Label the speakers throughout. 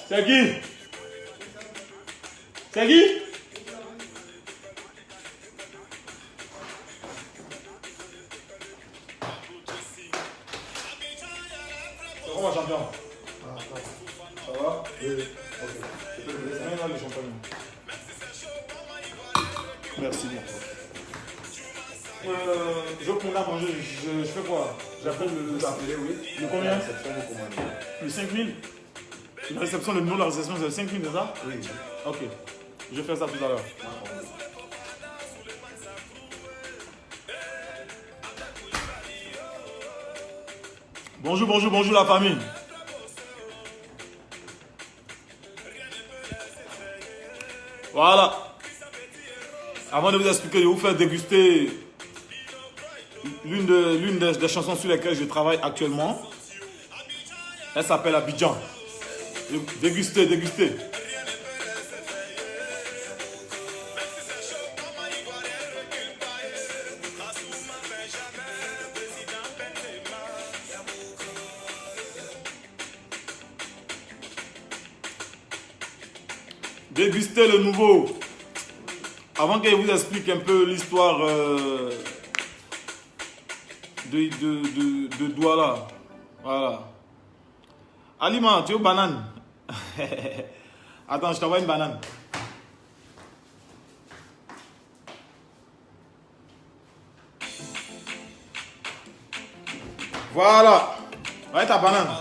Speaker 1: C'est qui? C'est qui? C'est comment, champion? Ça va? Oui. Ok. Je peux te laisser là le champagne. Merci. Je prends à manger, je fais quoi? J'appelle le combien? Le 5000? La réception, le numéro de la réception, c'est le 5000, c'est ça?
Speaker 2: Oui.
Speaker 1: Ok. Je vais faire ça tout à l'heure. Bonjour, bonjour, bonjour la famille. Voilà. Avant de vous expliquer, je vais vous faire déguster l'une des chansons sur lesquelles je travaille actuellement. Elle s'appelle Abidjan. Dégustez, dégustez. Dégustez le nouveau. Avant que je vous explique un peu l'histoire de Douala. Voilà. Aliment, tu es aux bananes. Attends, je t'envoie une banane. Voilà. Ouais, ta banane.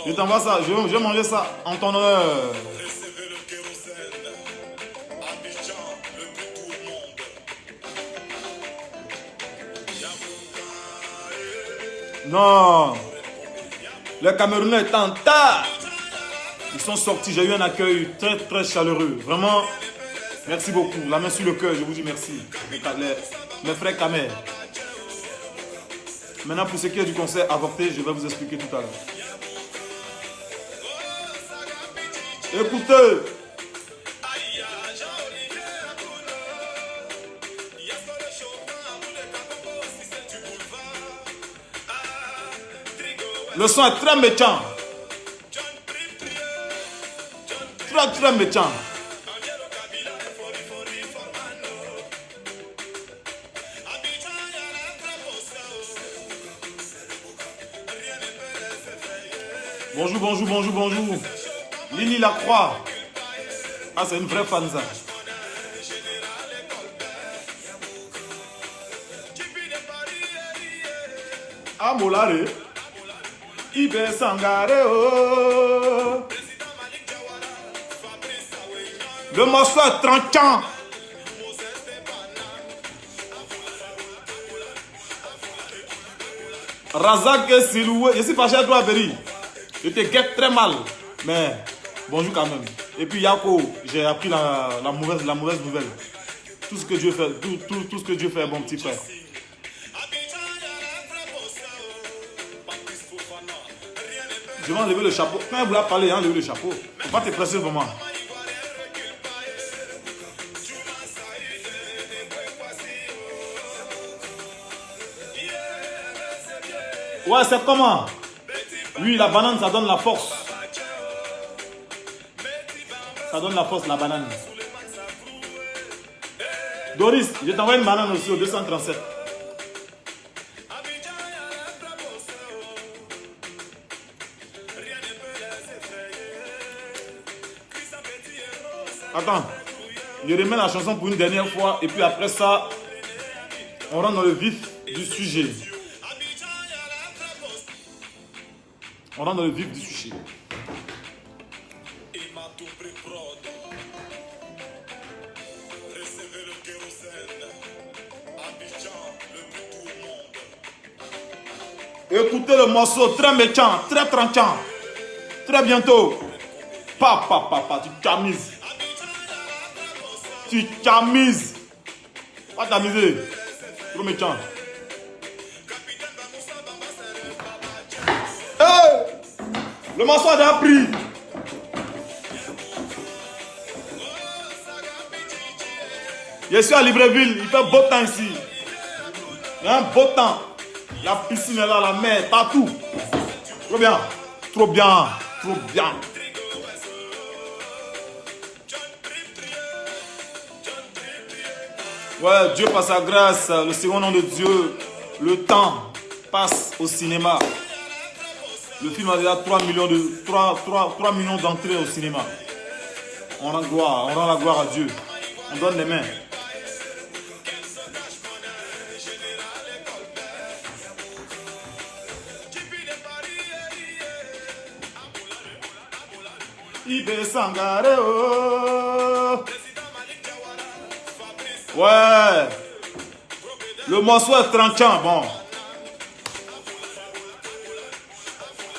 Speaker 1: Je t'envoie ça. Je vais manger ça en ton honneur. Non. Les Camerounais étaient en tas. Ils sont sortis, j'ai eu un accueil très très chaleureux. Vraiment, merci beaucoup. La main sur le cœur, je vous dis merci. Mes frères Kamer. Maintenant, pour ce qui est du concert avorté, je vais vous expliquer tout à l'heure. Écoutez. Le son est très méchant. Très très méchant. Bonjour, bonjour, bonjour, bonjour. Lili Lacroix. Ah, c'est une vraie fan ça. Ah, Molare. Ibe Sangare, oh. Le morceau est tranchant. Razak Siloué. Je suis fâché à toi, Berry. Je te guette très mal. Mais bonjour quand même. Et puis Yako, j'ai appris la mauvaise nouvelle. Tout ce que Dieu fait, tout ce que Dieu fait, mon petit frère. Je vais enlever le chapeau. Quand elle voulait parler, enlever le chapeau. Faut pas te presser vraiment. Ouais, c'est comment? Oui, la banane, ça donne la force. Ça donne la force, la banane. Doris, je t'envoie une banane aussi au 237. Attends, je remets la chanson pour une dernière fois et puis après ça, on rentre dans le vif du sujet. On rentre dans le vif du sujet. Écoutez le morceau, très méchant, très tranchant. Très bientôt. Papa, tu tamises. Tu tamises. Pas tamiser. Trop méchant. Hey! Le morceau a déjà pris. Je suis à Libreville, il fait beau temps ici. Il y a un beau temps. La piscine est là, la mer, partout. Trop bien, trop bien, trop bien. Ouais, Dieu par sa grâce, le second nom de Dieu, le temps passe au cinéma. Le film a déjà 3 millions d'entrées au cinéma. On rend la gloire à Dieu. On donne les mains. Ibe Sangare, oh. Ouais. Le morceau est tranchant, bon.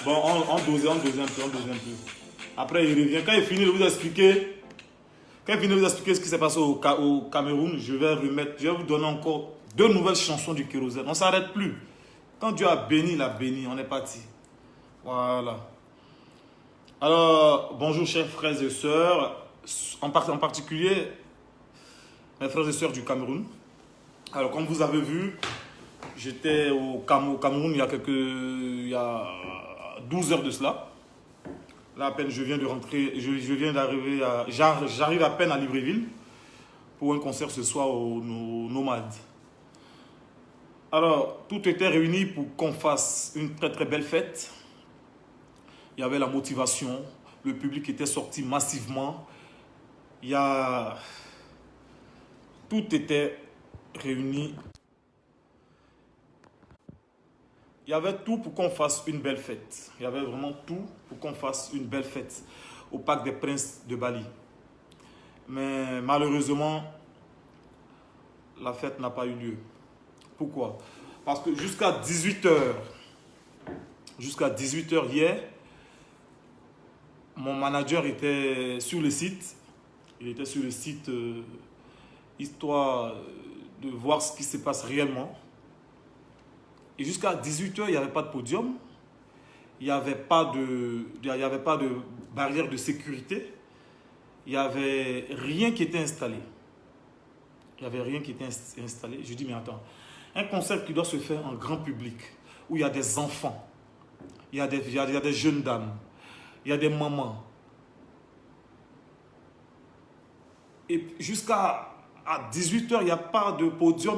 Speaker 1: Bon, on dose un peu. Après, il revient. Quand il finit de vous expliquer, ce qui s'est passé au Cameroun, je vais vous donner encore 2 nouvelles chansons du Kérosène. On ne s'arrête plus. Quand Dieu a béni, il a béni. On est parti. Voilà. Alors, bonjour chers frères et sœurs, en particulier mes frères et sœurs du Cameroun. Alors, comme vous avez vu, j'étais au Cameroun il y a 12 heures de cela. Là, à peine je viens de rentrer, j'arrive à peine à Libreville pour un concert ce soir au Nomade. Alors, tout était réuni pour qu'on fasse une très très belle fête. Il y avait la motivation, le public était sorti massivement. Tout était réuni. Il y avait tout pour qu'on fasse une belle fête. Il y avait vraiment tout pour qu'on fasse une belle fête au Parc des Princes de Bali. Mais malheureusement, la fête n'a pas eu lieu. Pourquoi? Parce que jusqu'à 18h hier, mon manager était sur le site. Il était sur le site histoire de voir ce qui se passe réellement. Et jusqu'à 18h, il n'y avait pas de podium. Il n'y avait pas de barrière de sécurité. Il n'y avait rien qui était installé. Je dis, mais attends, un concert qui doit se faire en grand public, où il y a des enfants, il y a des jeunes dames, il y a des mamans. Et jusqu'à 18h, il n'y a pas de podium,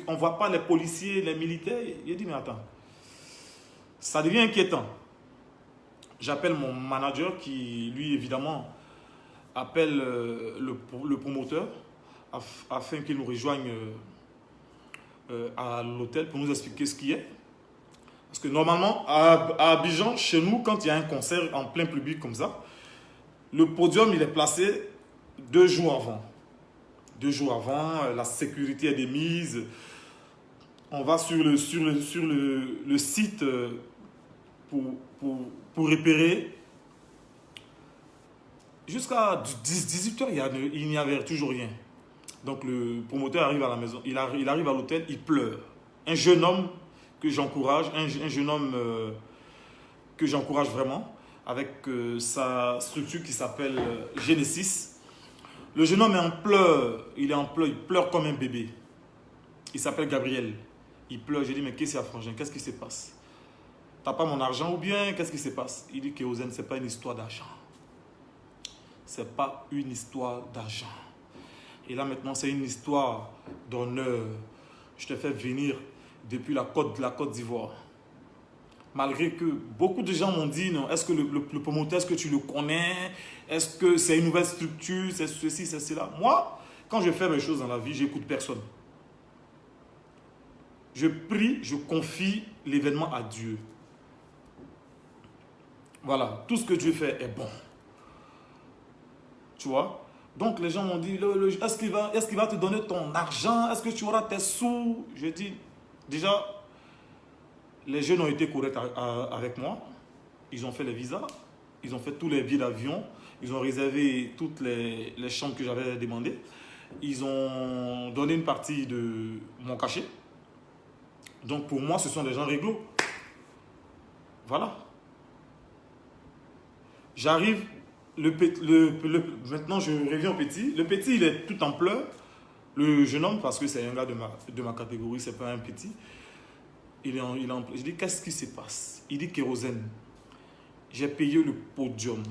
Speaker 1: on ne voit pas les policiers, les militaires. Il dit, mais attends, ça devient inquiétant. J'appelle mon manager qui, lui, évidemment, appelle le promoteur afin qu'il nous rejoigne à l'hôtel pour nous expliquer ce qui est. Parce que normalement, à Abidjan, chez nous, quand il y a un concert en plein public comme ça, le podium, il est placé 2 jours avant. 2 jours avant, la sécurité est démise. On va sur le site pour repérer. Jusqu'à 18h, il n'y avait toujours rien. Donc le promoteur arrive à la maison, il arrive à l'hôtel, il pleure. Un jeune homme que j'encourage, un jeune homme que j'encourage vraiment, avec sa structure qui s'appelle Genesis. Le jeune homme est en pleurs, il est en pleurs, il pleure comme un bébé. Il s'appelle Gabriel. Il pleure, j'ai dit, mais qu'est-ce qu'il y a, frangin? Qu'est-ce qui se passe? T'as pas mon argent ou bien qu'est-ce qui se passe? Il dit, Kérosène, ce n'est pas une histoire d'argent. Ce n'est pas une histoire d'argent. Et là maintenant, c'est une histoire d'honneur. Je te fais venir depuis la Côte d'Ivoire. Malgré que beaucoup de gens m'ont dit, non, est-ce que le promoteur, est-ce que tu le connais? Est-ce que c'est une nouvelle structure? C'est ceci, c'est cela. Moi, quand je fais mes choses dans la vie, j'écoute personne. Je prie, je confie l'événement à Dieu. Voilà, tout ce que Dieu fait est bon. Tu vois? Donc les gens m'ont dit, est-ce qu'il va te donner ton argent? Est-ce que tu auras tes sous? Je dis, déjà, les jeunes ont été corrects avec moi. Ils ont fait les visas, ils ont fait tous les billets d'avion, ils ont réservé toutes les chambres que j'avais demandées. Ils ont donné une partie de mon cachet. Donc pour moi, ce sont des gens réglo. Voilà. J'arrive, maintenant je reviens au petit. Le petit, il est tout en pleurs. Le jeune homme, parce que c'est un gars de ma catégorie, c'est pas un petit. Il est en pleurs. Je dis, qu'est-ce qui se passe? Il dit, Kérosène, j'ai payé le podium,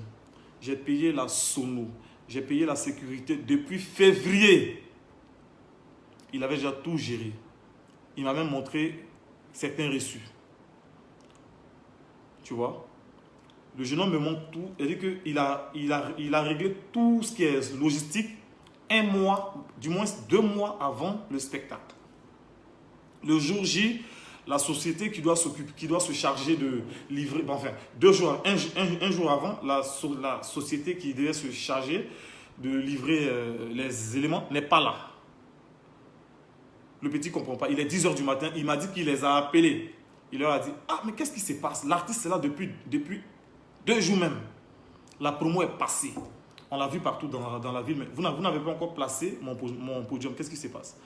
Speaker 1: j'ai payé la sono, j'ai payé la sécurité depuis février. Il avait déjà tout géré. Il m'a même montré certains reçus. Tu vois? Le jeune homme me montre tout. Il dit qu'il a réglé tout ce qui est logistique un mois, du moins 2 mois avant le spectacle. Le jour J, la société qui doit se charger de livrer, enfin, 2 jours, un jour avant, la société qui devait se charger de livrer les éléments n'est pas là. Le petit ne comprend pas. Il est 10 h du matin. Il m'a dit qu'il les a appelés. Il leur a dit, ah, mais qu'est-ce qui se passe? L'artiste est là depuis 2 jours même. La promo est passée. On l'a vu partout dans la ville. Mais vous n'avez pas encore placé mon podium. Qu'est-ce qui se passe?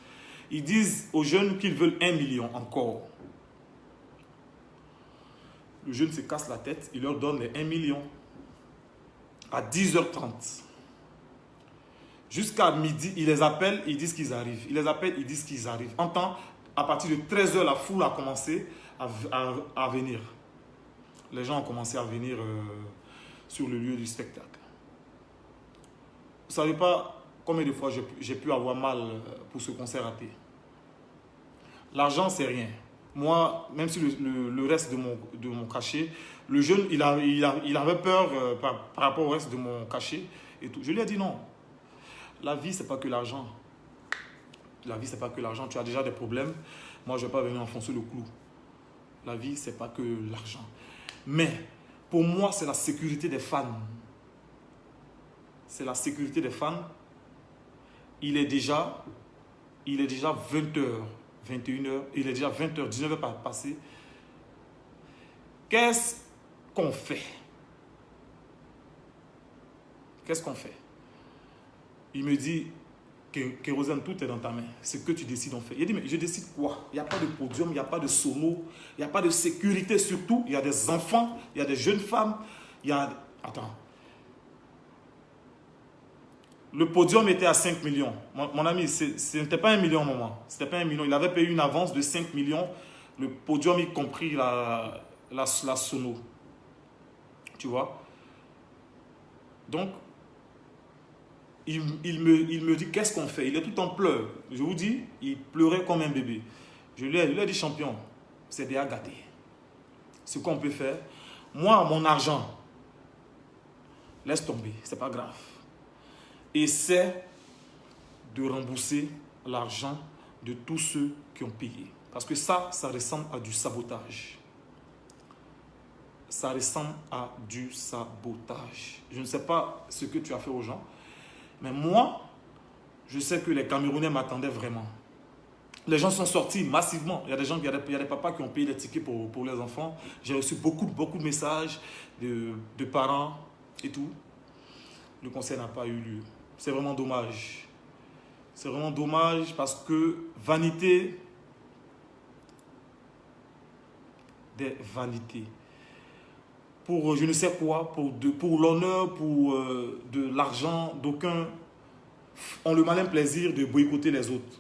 Speaker 1: Ils disent aux jeunes qu'ils veulent 1 million encore. Le jeune se casse la tête. Il leur donne les 1 million. À 10 h 30. Jusqu'à midi, ils les appellent, ils disent qu'ils arrivent. Ils les appellent, ils disent qu'ils arrivent. En temps, à partir de 13 h, la foule a commencé à venir. Les gens ont commencé à venir sur le lieu du spectacle. Vous ne savez pas combien de fois j'ai pu avoir mal pour ce concert raté. L'argent, c'est rien. Moi, même si le reste de mon cachet, le jeune, il avait peur par rapport au reste de mon cachet et tout. Je lui ai dit non. La vie, ce n'est pas que l'argent. La vie, ce n'est pas que l'argent. Tu as déjà des problèmes. Moi, je ne vais pas venir enfoncer le clou. La vie, ce n'est pas que l'argent. Mais, pour moi, c'est la sécurité des fans. C'est la sécurité des fans. Il est déjà 20 h, 21 h. Il est déjà 20 h, 19 h passé. Qu'est-ce qu'on fait? Qu'est-ce qu'on fait? Il me dit, Kérosène, tout est dans ta main. Ce que tu décides, on fait. Il dit, mais je décide quoi? Il n'y a pas de podium, il n'y a pas de sono, il n'y a pas de sécurité surtout. Il y a des enfants, il y a des jeunes femmes. Il y a... Attends. Le podium était à 5 millions. Mon ami, ce n'était pas 1 million au moment. Ce n'était pas 1 million. Il avait payé une avance de 5 millions. Le podium, y compris la sono. Tu vois? Donc, il me dit, qu'est-ce qu'on fait? Il est tout en pleurs. Je vous dis, il pleurait comme un bébé. Je lui ai dit, champion, c'est déjà gâté. Ce qu'on peut faire, moi, mon argent, laisse tomber, c'est pas grave. Essaie de rembourser l'argent de tous ceux qui ont payé. Parce que ça ressemble à du sabotage. Ça ressemble à du sabotage. Je ne sais pas ce que tu as fait aux gens. Mais moi, je sais que les Camerounais m'attendaient vraiment. Les gens sont sortis massivement. Il y a des gens, il y a des papas qui ont payé les tickets pour les enfants. J'ai reçu beaucoup de messages de parents et tout. Le concert n'a pas eu lieu. C'est vraiment dommage. C'est vraiment dommage parce que vanité des vanités. pour je ne sais quoi, pour l'honneur, pour de l'argent, d'aucuns ont le malin plaisir de boycotter les autres.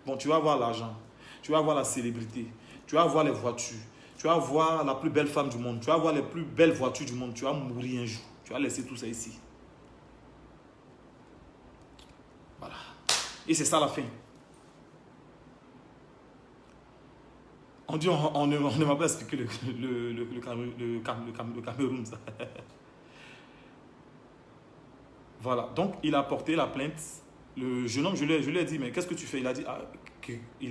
Speaker 1: Bon, tu vas avoir l'argent, tu vas avoir la célébrité, tu vas avoir les voitures, tu vas avoir la plus belle femme du monde, tu vas avoir les plus belles voitures du monde, tu vas mourir un jour, tu vas laisser tout ça ici. Voilà. Et c'est ça la fin. On dit, on ne m'a pas expliqué le Cameroun. Ça. Voilà, donc il a porté la plainte. Le jeune homme, je lui ai dit, mais qu'est-ce que tu fais? Il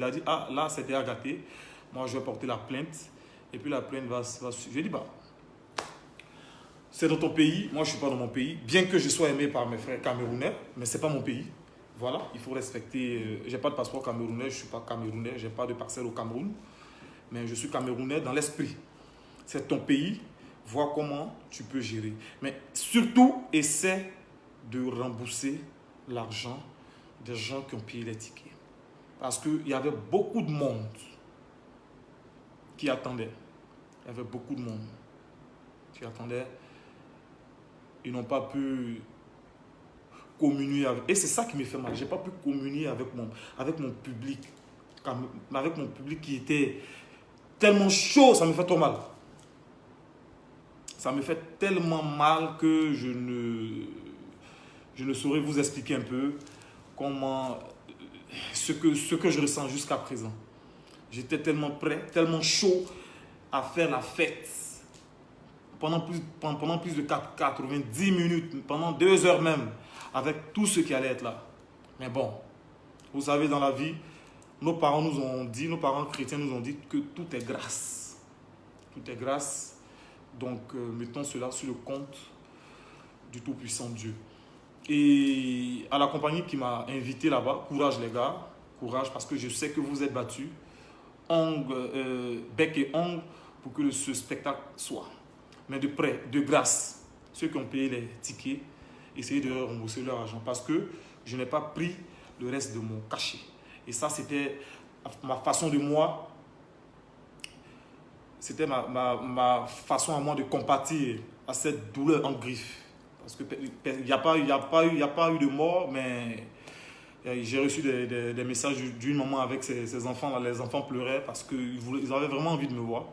Speaker 1: a dit, là, c'était à gâter. Moi, je vais porter la plainte. Et puis la plainte va je lui ai dit, bah, c'est dans ton pays. Moi, je ne suis pas dans mon pays. Bien que je sois aimé par mes frères camerounais, mais ce n'est pas mon pays. Voilà, il faut respecter. Je n'ai pas de passeport camerounais, je ne suis pas camerounais, je n'ai pas de parcelle au Cameroun. Mais je suis camerounais dans l'esprit. C'est ton pays, vois comment tu peux gérer. Mais surtout, essaie de rembourser l'argent des gens qui ont payé les tickets. Parce qu'il y avait beaucoup de monde qui attendait. Il y avait beaucoup de monde qui attendait. Ils n'ont pas pu communier avec. Et c'est ça qui me fait mal. Je n'ai pas pu communier avec mon public. Avec mon public qui était tellement chaud, ça me fait trop mal. Ça me fait tellement mal que je ne saurais vous expliquer un peu comment, ce que je ressens jusqu'à présent. J'étais tellement prêt, tellement chaud à faire la fête pendant plus de 90 minutes, pendant 2 heures même, avec tout ce qui allait être là. Mais bon, vous savez, dans la vie, nos parents chrétiens nous ont dit que tout est grâce. Tout est grâce. Donc, mettons cela sur le compte du Tout-Puissant Dieu. Et à la compagnie qui m'a invité là-bas, courage les gars, courage parce que je sais que vous êtes battus, bec et ongle, pour que ce spectacle soit. Mais de près, de grâce, ceux qui ont payé les tickets, essayez de rembourser leur argent parce que je n'ai pas pris le reste de mon cachet. Et ça, c'était ma façon de moi, c'était ma façon à moi de compatir à cette douleur en griffe. Parce qu'il n'y a pas eu de mort, mais j'ai reçu des messages d'une maman avec ses enfants. Là, les enfants pleuraient parce qu'ils avaient vraiment envie de me voir.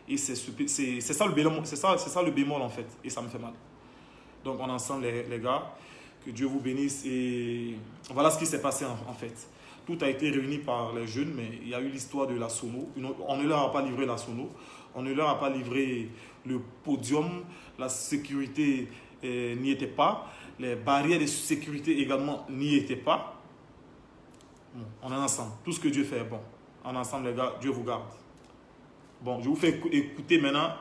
Speaker 1: Et c'est ça le bémol en fait. Et ça me fait mal. Donc on est ensemble les gars. Que Dieu vous bénisse. Et voilà ce qui s'est passé en fait. Tout a été réuni par les jeunes, mais il y a eu l'histoire de la sono. On ne leur a pas livré la sono. On ne leur a pas livré le podium. La sécurité n'y était pas. Les barrières de sécurité également n'y étaient pas. Bon, on est ensemble. Tout ce que Dieu fait est bon. On est ensemble les gars. Dieu vous garde. Bon, je vous fais écouter maintenant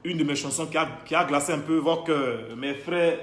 Speaker 1: une de mes chansons qui a glacé un peu votre cœur. Mes frères